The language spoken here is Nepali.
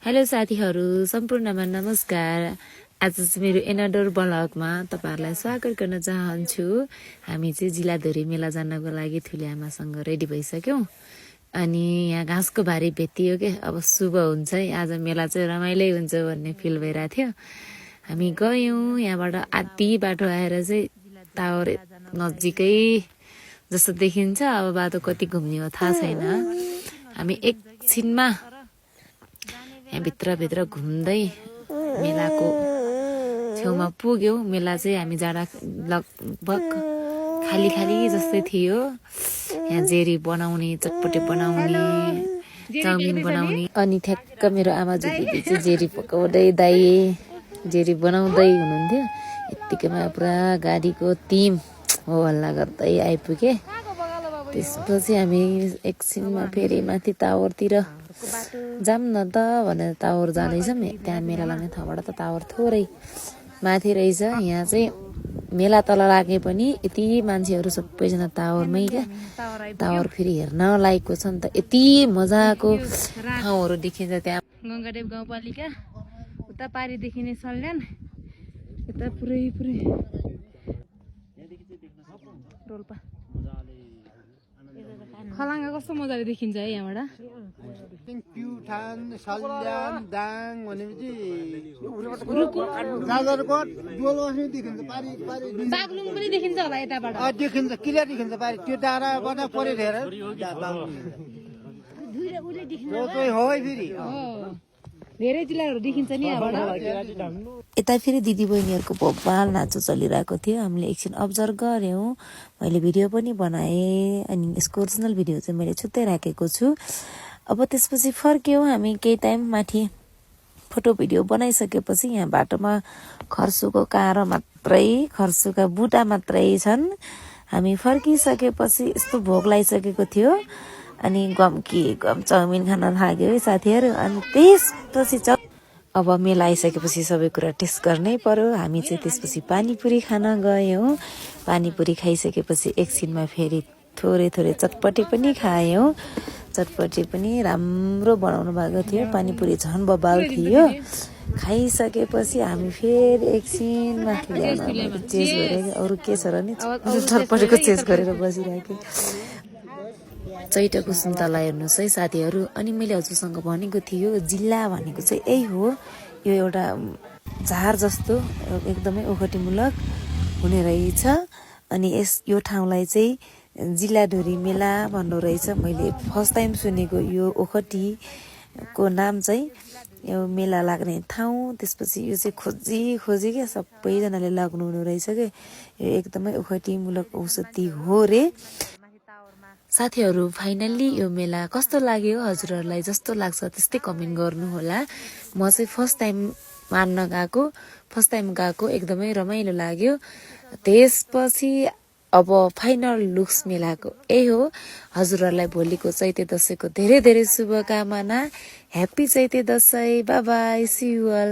हेलो साथीहरू सम्पूर्णमा नमस्कार। आज चाहिँ मेरो एनाडोर ब्लगमा तपाईहरुलाई स्वागत गर्न चाहन्छु। हामी चाहिँ जिल्लाधुरी मेला जानको लागि ठुली आमासँग रेडी भइसक्यौं अनि यहाँ घाँसको भारी भेटियो के अब शुभ हुन्छ है, आज मेला चाहिँ रमाइलै हुन्छ भन्ने फिल भइरा थियो। हामी गयौं, यहाँबाट आधी बाटो आएर चाहिँ टावर नजिकै जस्तो देखिन्छ। अब बाटो कति घुम्ने हो थाहा छैन। हामी एकछिनमा यहाँ भित्र घुम्दै मेलाको छेउमा पुग्यौं। मेला चाहिँ हामी जाँदा लगभग खाली जस्तै थियो। यहाँ जेरी बनाउने, चटपटे बनाउने, चाउमिन बनाउने अनि ठ्याक्क मेरो आमाजू दिदी चाहिँ जेरी पकाउँदै दाइ जेरी बनाउँदै हुनुहुन्थ्यो। यतिकैमा पुरा गाडीको टिम हो हल्ला गर्दै आइपुगे। त्यसपछि हामी एकछिनमा फेरि माथि टावरतिर जाम न त भनेर टावर जाँदैछौँ। त्यहाँ मेला लाग्ने ठाउँबाट त टावर थोरै माथि रहेछ। यहाँ चाहिँ मेला तल लागे पनि यति मान्छेहरू सबैजना टावरमै क्या। टावर फेरि हेर्न लायकको छ नि त, यति मजाको ठाउँहरू देखिन्छ त्यहाँ। गङ्गादेव गाउँपालिका उता पारी देखिने सल्यान, यता पुरै रोल्पा खलाङ्गा कस्तो मजाले देखिन्छ है यहाँबाट। प्युठान सल्यान दाङ भनेपछि जाजरकोट डोलवासै देखिन्छ। पारी बागलुङ पनि देखिन्छ होला यताबाट। देखिन्छ, क्लियर देखिन्छ। पारी त्यो डाँडाबाट परे धेर हो फेरि धेरै जिल्लाहरू देखिन्छ नि यहाँबाट। यता फेरि दिदी बहिनीहरूको भोपाल नाचो चलिरहेको थियो। हामीले एकछिन अब्जर्भ गऱ्यौँ। मैले भिडियो पनि बनाएँ अनि यसको ओरिजिनल भिडियो चाहिँ मैले छुट्टै राखेको छु। अब त्यसपछि फर्क्यौँ हामी। केही टाइम माथि फोटो भिडियो बनाइसकेपछि यहाँ बाटोमा खर्सुको काँडो मात्रै, खर्सुका बुटा मात्रै छन्। हामी फर्किसकेपछि यस्तो भोक लागिसकेको थियो अनि गम चाउमिन खान थाल्यो है साथीहरू। अनि त्यसपछि अब मेला आइसकेपछि सबै कुरा टेस्ट गर्नै पर्यो। हामी चाहिँ त्यसपछि पानीपुरी खान गयौँ। पानीपुरी खाइसकेपछि एकछिनमा फेरि थोरै चटपटी पनि खायौँ। चटपटी पनि राम्रो बनाउनु भएको थियो। पानीपुरी झन् बबाल थियो। खाइसकेपछि हामी फेरि एकछिन माथि ल्याउन चेस गरेर अरू के छ र नि चटपटीको चेस गरेर बसिरहेको। चैतको सुन्तला हेर्नुहोस् है साथीहरू। अनि मैले हजुरसँग भनेको थियो जिल्ला भनेको चाहिँ यही हो। यो एउटा झार जस्तो एकदमै ओखटीमूलक हुने रहेछ। अनि यो ठाउँलाई चाहिँ जिल्लाधुरी मेला भन्नु रहेछ। मैले फर्स्ट टाइम सुनेको यो ओखटीको नाम चाहिँ यो मेला लाग्ने ठाउँ। त्यसपछि यो चाहिँ खोजी क्या सबैजनाले लाग्नु हुने रहेछ क्या। यो एकदमै ओखटीमूलक औषधि हो रे। साथीहरू फाइनल्ली यो मेला कस्तो लाग्यो हजुरहरूलाई जस्तो लाग्छ त्यस्तै कमेन्ट गर्नु होला। म चाहिँ फर्स्ट टाइम गएको एकदमै रमाइलो लाग्यो। त्यसपछि अब फाइनल लुक्स मेलाको यही हो। हजुरहरूलाई भोलिको चैते दशैंको धेरै शुभकामना। Happy Chaite Dashain. Bye bye, see you all.